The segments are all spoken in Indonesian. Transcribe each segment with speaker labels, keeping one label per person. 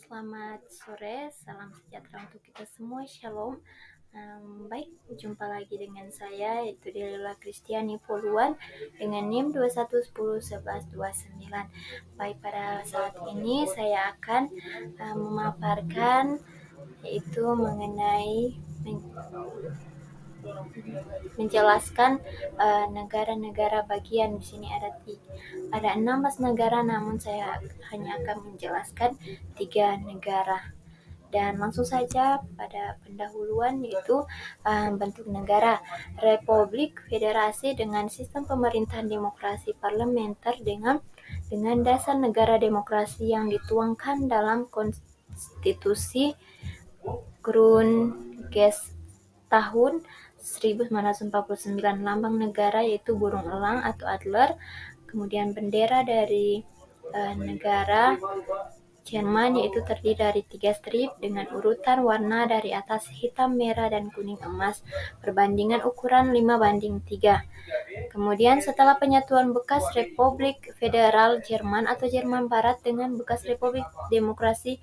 Speaker 1: Selamat sore, salam sejahtera untuk kita semua, Shalom. Baik, jumpa lagi dengan saya, yaitu Delila Kristiani Poluan dengan NIM 21101129. Baik, pada saat ini saya akan memaparkan yaitu mengenai menjelaskan negara-negara bagian. Di sini ada 16 negara, namun saya hanya akan menjelaskan 3 negara. Dan langsung saja pada pendahuluan, yaitu bentuk negara. Republik Federasi dengan sistem pemerintahan demokrasi parlementer dengan dasar negara demokrasi yang dituangkan dalam konstitusi Grundgesetz tahun 1949. Lambang negara yaitu burung elang atau adler. Kemudian bendera dari negara Jerman yaitu terdiri dari 3 strip dengan urutan warna dari atas hitam, merah, dan kuning emas. Perbandingan ukuran 5:3. Kemudian setelah penyatuan bekas Republik Federal Jerman atau Jerman Barat dengan bekas Republik Demokrasi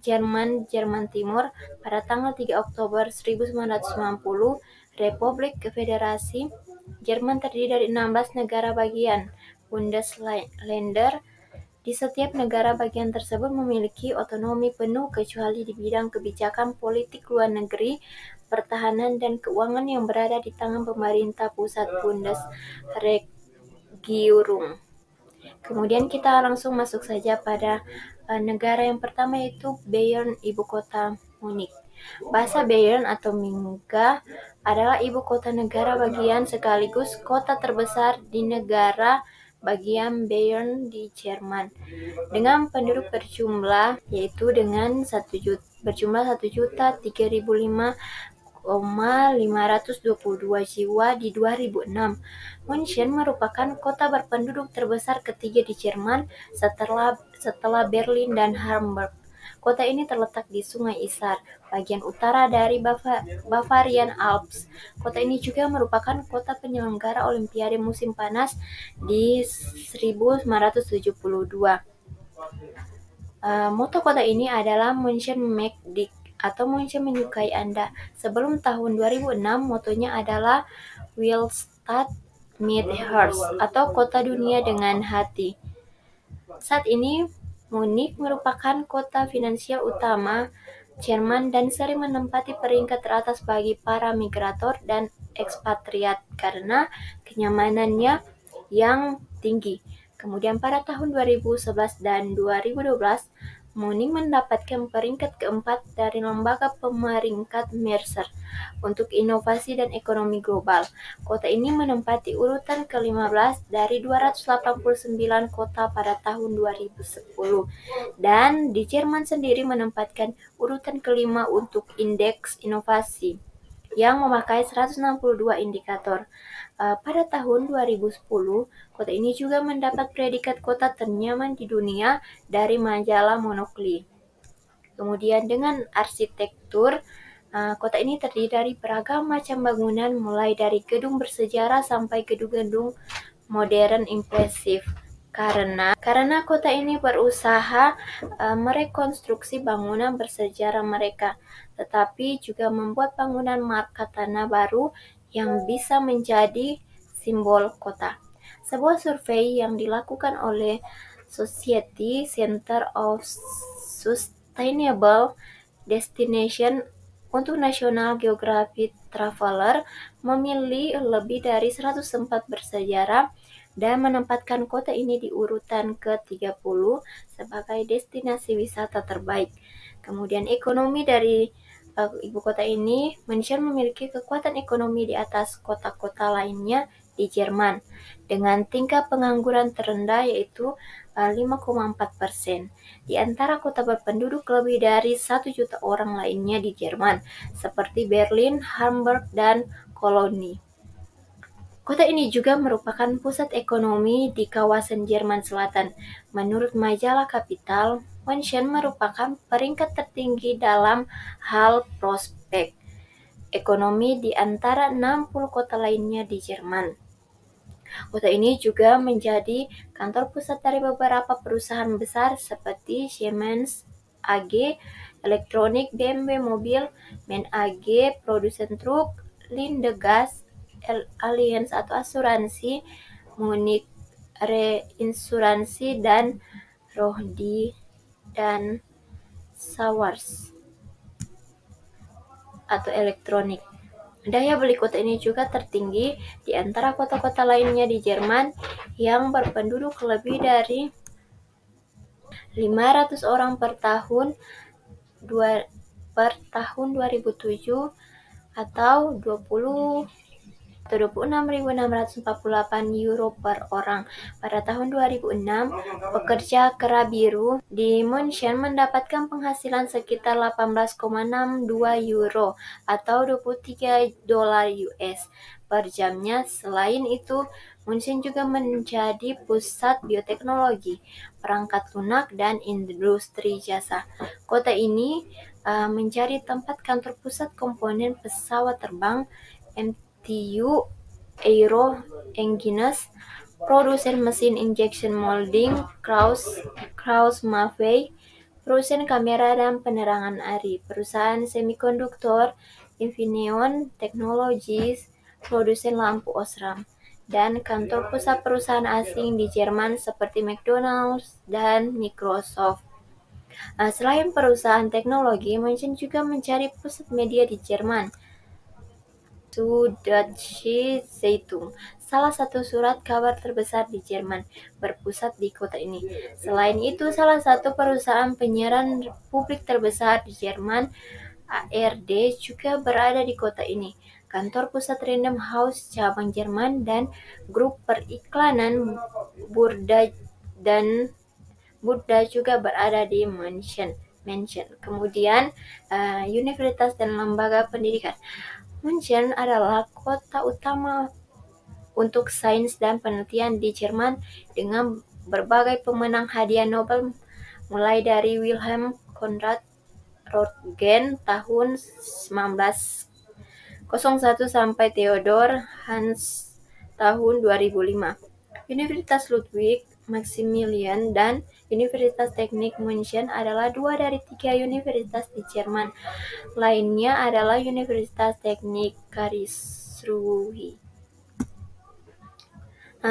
Speaker 1: Jerman Timur pada tanggal 3 Oktober 1990, Republik Federasi Jerman terdiri dari 16 negara bagian Bundesländer. Di setiap negara bagian tersebut memiliki otonomi penuh kecuali di bidang kebijakan politik luar negeri, pertahanan, dan keuangan yang berada di tangan pemerintah pusat Bundesregierung. Kemudian kita langsung masuk saja pada negara yang pertama, yaitu Bayern, ibu kota Munich. Bahasa Bayern atau Minga adalah ibu kota negara bagian sekaligus kota terbesar di negara bagian Bayern di Jerman, dengan penduduk berjumlah yaitu dengan berjumlah 1.035,522 jiwa di 2006. München merupakan kota berpenduduk terbesar ketiga di Jerman setelah Berlin dan Hamburg. Kota ini terletak di Sungai Isar, bagian utara dari Bavarian Alps. Kota ini juga merupakan kota penyelenggara Olimpiade musim panas di 1972. Moto kota ini adalah München macht dich atau München menyukai Anda. Sebelum tahun 2006, motonya adalah Willstadt mit Herz atau kota dunia dengan hati. Saat ini Munich merupakan kota finansial utama Jerman dan sering menempati peringkat teratas bagi para migrator dan ekspatriat karena kenyamanannya yang tinggi. Kemudian pada tahun 2011 dan 2012, Munich mendapatkan peringkat keempat dari lembaga pemeringkat Mercer untuk inovasi dan ekonomi global. Kota ini menempati urutan ke-15 dari 289 kota pada tahun 2010. Dan di Jerman sendiri menempatkan urutan ke-5 untuk indeks inovasi yang memakai 162 indikator. Pada tahun 2010, kota ini juga mendapat predikat kota ternyaman di dunia dari majalah Monokli. Kemudian dengan arsitektur, kota ini terdiri dari beragam macam bangunan mulai dari gedung bersejarah sampai gedung-gedung modern impresif. Karena kota ini berusaha merekonstruksi bangunan bersejarah mereka, tetapi juga membuat bangunan marka tanah baru yang bisa menjadi simbol kota. Sebuah survei yang dilakukan oleh Society Center of Sustainable Destination untuk National Geographic Traveler memilih lebih dari 100 tempat bersejarah dan menempatkan kota ini di urutan ke-30 sebagai destinasi wisata terbaik. Kemudian ekonomi dari ibu kota ini, München memiliki kekuatan ekonomi di atas kota-kota lainnya di Jerman dengan tingkat pengangguran terendah yaitu 5,4%. Di antara kota berpenduduk lebih dari 1 juta orang lainnya di Jerman, seperti Berlin, Hamburg, dan Cologne. Kota ini juga merupakan pusat ekonomi di kawasan Jerman Selatan. Menurut majalah Kapital, München merupakan peringkat tertinggi dalam hal prospek ekonomi di antara 60 kota lainnya di Jerman. Kota ini juga menjadi kantor pusat dari beberapa perusahaan besar seperti Siemens, AG elektronik, BMW mobil, MAN AG produsen truk, Linde Gas, Allianz atau asuransi, Munich Reinsuransi, dan Rohde dan Sawers atau elektronik. Daya beli kota ini juga tertinggi di antara kota-kota lainnya di Jerman yang berpenduduk lebih dari 500 orang per tahun 2007 atau 26.648 euro per orang. Pada tahun 2006, pekerja kera biru di München mendapatkan penghasilan sekitar 18,62 euro atau 23 dolar US per jamnya. Selain itu, München juga menjadi pusat bioteknologi, perangkat lunak, dan industri jasa. Kota ini menjadi tempat kantor pusat komponen pesawat terbang, MTU Aero Engines, produsen mesin injection molding, Krauss-Maffei, produsen kamera dan penerangan ARRI, perusahaan semikonduktor, Infineon Technologies, produsen lampu Osram, dan kantor pusat perusahaan asing di Jerman seperti McDonald's dan Microsoft. Selain perusahaan teknologi, München juga mencari pusat media di Jerman. Süddeutsche Zeitung, salah satu surat kabar terbesar di Jerman, berpusat di kota ini. Selain itu, salah satu perusahaan penyiaran publik terbesar di Jerman, ARD, juga berada di kota ini. Kantor pusat Random House cabang Jerman dan grup periklanan Burda juga berada di München. Kemudian, universitas dan lembaga pendidikan. München adalah kota utama untuk sains dan penelitian di Jerman dengan berbagai pemenang hadiah Nobel mulai dari Wilhelm Conrad Röntgen tahun 1901 sampai Theodor Hans tahun 2005. Universitas Ludwig Maximilian dan Universitas Teknik München adalah dua dari 3 universitas di Jerman. Lainnya adalah Universitas Teknik Karlsruhe.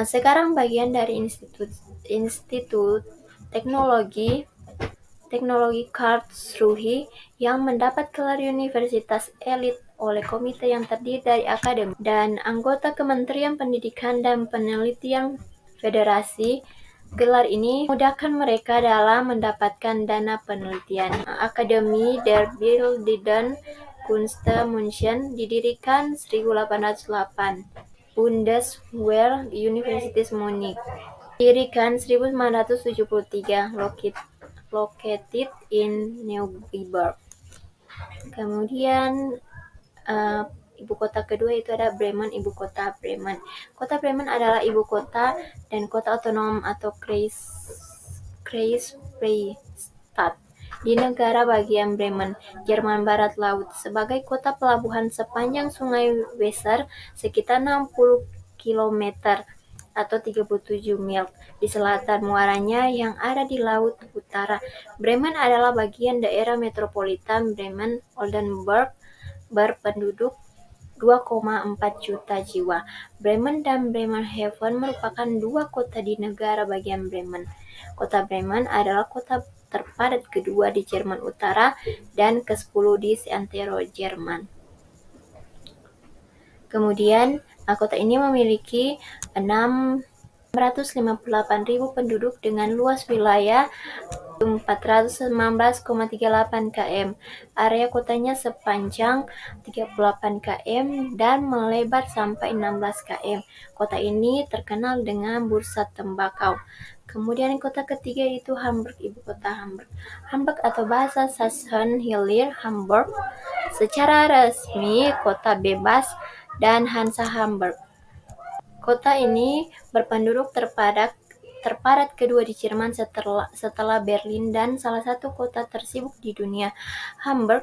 Speaker 1: Sekarang bagian dari Institut Teknologi Karlsruhe yang mendapat gelar universitas elit oleh komite yang terdiri dari akademi dan anggota Kementerian Pendidikan dan Penelitian Federasi. Gelar ini memudahkan mereka dalam mendapatkan dana penelitian. Akademi der Bildenden Künste München didirikan 1808. Bundeswehr Universitas Munich didirikan 1973, located in Neubiberg. Kemudian ibu kota kedua itu ada Bremen, ibu kota Bremen. Kota Bremen adalah ibu kota dan kota otonom atau Kreisfreistadt di negara bagian Bremen, Jerman Barat Laut, sebagai kota pelabuhan sepanjang Sungai Weser sekitar 60 km atau 37 mil di selatan muaranya yang ada di Laut Utara. Bremen adalah bagian daerah metropolitan Bremen-Oldenburg berpenduduk 2,4 juta jiwa. Bremen dan Bremerhaven merupakan dua kota di negara bagian Bremen. Kota Bremen adalah kota terpadat kedua di Jerman Utara dan ke-10 di seantero Jerman. Kemudian, kota ini memiliki 658.000 penduduk dengan luas wilayah 419,38 km. Area kotanya sepanjang 38 km dan melebar sampai 16 km. Kota ini terkenal dengan bursa tembakau. Kemudian kota ketiga itu Hamburg, ibu kota Hamburg. Hamburg atau bahasa Sachsen-Hillir Hamburg secara resmi kota bebas dan Hansa Hamburg. Kota ini berpenduduk terpadat kedua di Jerman setelah Berlin dan salah satu kota tersibuk di dunia. Hamburg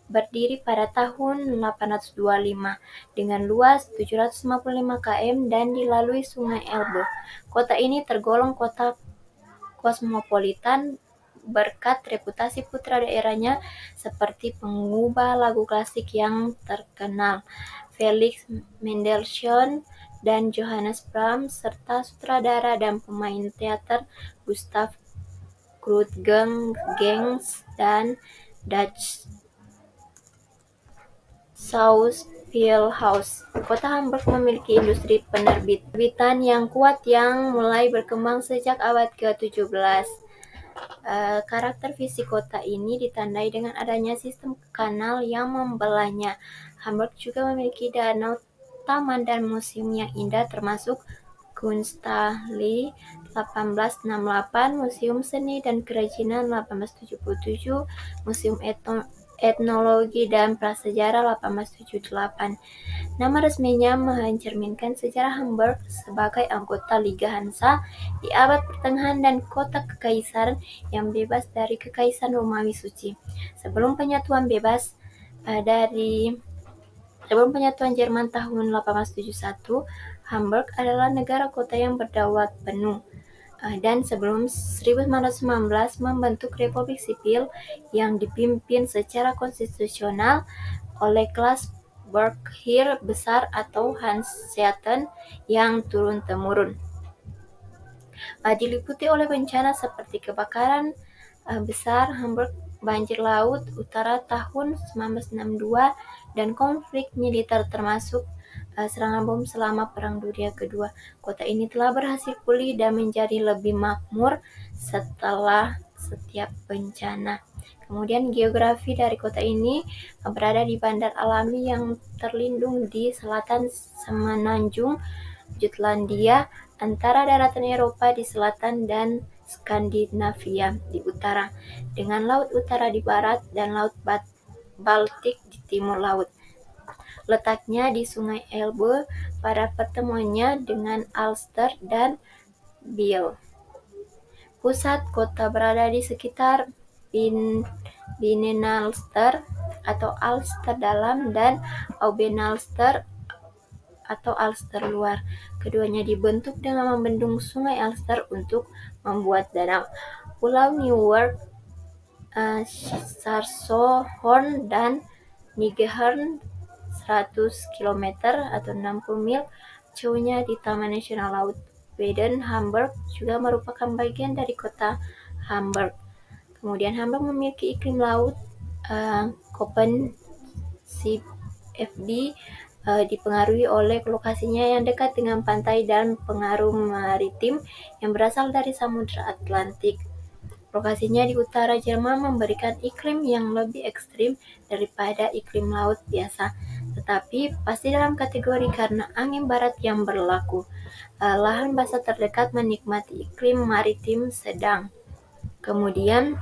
Speaker 1: berdiri pada tahun 1825 dengan luas 755 km dan dilalui Sungai Elbe. Kota ini tergolong kota kosmopolitan berkat reputasi putra daerahnya seperti pengubah lagu klasik yang terkenal Felix Mendelssohn dan Johannes Brahms, serta sutradara dan pemain teater Gustav Gründgens dan Dutch Schauspielhaus. Kota Hamburg memiliki industri penerbitan yang kuat yang mulai berkembang sejak abad ke-17. Karakter fisik kota ini ditandai dengan adanya sistem kanal yang membelahnya. Hamburg juga memiliki danau, taman, dan museum yang indah termasuk Kunsthalle 1868, Museum Seni dan Kerajinan 1877, Museum Etnologi dan Prasejarah 1878. Nama resminya mencerminkan sejarah Hamburg sebagai anggota Liga Hansa di abad pertengahan dan kota kekaisaran yang bebas dari Kekaisaran Romawi Suci. Sebelum penyatuan Jerman tahun 1871, Hamburg adalah negara kota yang berdaulat penuh. Dan sebelum 1919 membentuk Republik Sipil yang dipimpin secara konstitusional oleh kelas Burgheer besar atau Hanseaten yang turun-temurun. Diliputi oleh bencana seperti kebakaran besar Hamburg, banjir laut utara tahun 1962, dan konflik militer termasuk serangan bom selama Perang Dunia Kedua. Kota ini telah berhasil pulih dan menjadi lebih makmur setelah setiap bencana. Kemudian geografi dari kota ini berada di bandar alami yang terlindung di selatan semenanjung Jutlandia antara daratan Eropa di selatan dan Skandinavia di utara, dengan Laut Utara di barat dan Laut Baltik di timur laut. Letaknya di Sungai Elbe pada pertemuannya dengan Alster dan Biel. Pusat kota berada di sekitar Binnenalster atau Alster Dalam dan Aubenalster atau Alster Luar. Keduanya dibentuk dengan membendung Sungai Alster untuk membuat danau. Pulau Newark, Sarsøhorn, dan Nygård 100 km atau 60 mil jauhnya di Taman Nasional Laut Baden. Hamburg juga merupakan bagian dari kota Hamburg. Kemudian Hamburg memiliki iklim laut Köppen CFD dipengaruhi oleh lokasinya yang dekat dengan pantai dan pengaruh maritim yang berasal dari Samudra Atlantik. Lokasinya di utara Jerman memberikan iklim yang lebih ekstrim daripada iklim laut biasa, tetapi pasti dalam kategori karena angin barat yang berlaku. Lahan basah terdekat menikmati iklim maritim sedang. Kemudian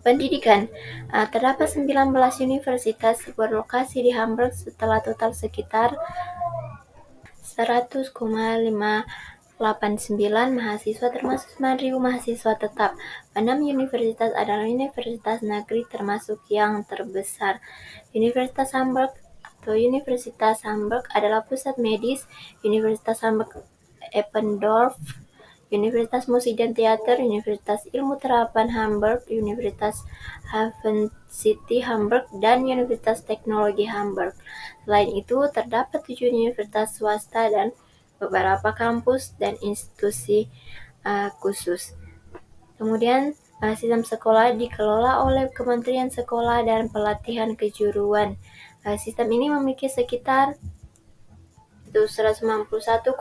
Speaker 1: pendidikan. Terdapat 19 universitas berlokasi di Hamburg setelah total sekitar 100,589 mahasiswa termasuk 9.000 mahasiswa tetap. 6 universitas adalah universitas negeri termasuk yang terbesar. Universitas Hamburg atau Universitas Hamburg adalah pusat medis, Universitas Hamburg Eppendorf, Universitas Musik dan Teater, Universitas Ilmu Terapan Hamburg, Universitas Hafen City Hamburg, dan Universitas Teknologi Hamburg. Selain itu, terdapat 7 universitas swasta dan beberapa kampus dan institusi khusus. Kemudian, sistem sekolah dikelola oleh Kementerian Sekolah dan Pelatihan Kejuruan. Sistem ini memiliki sekitar 191,148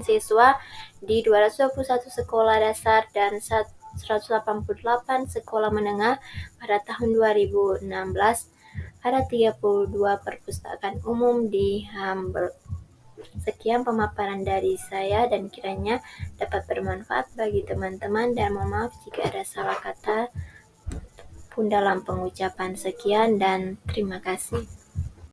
Speaker 1: siswa di 221 sekolah dasar dan 188 sekolah menengah. Pada tahun 2016 ada 32 perpustakaan umum di Hamburg. Sekian pemaparan dari saya dan kiranya dapat bermanfaat bagi teman-teman, dan mohon maaf jika ada salah kata pun dalam pengucapan. Sekian dan terima kasih.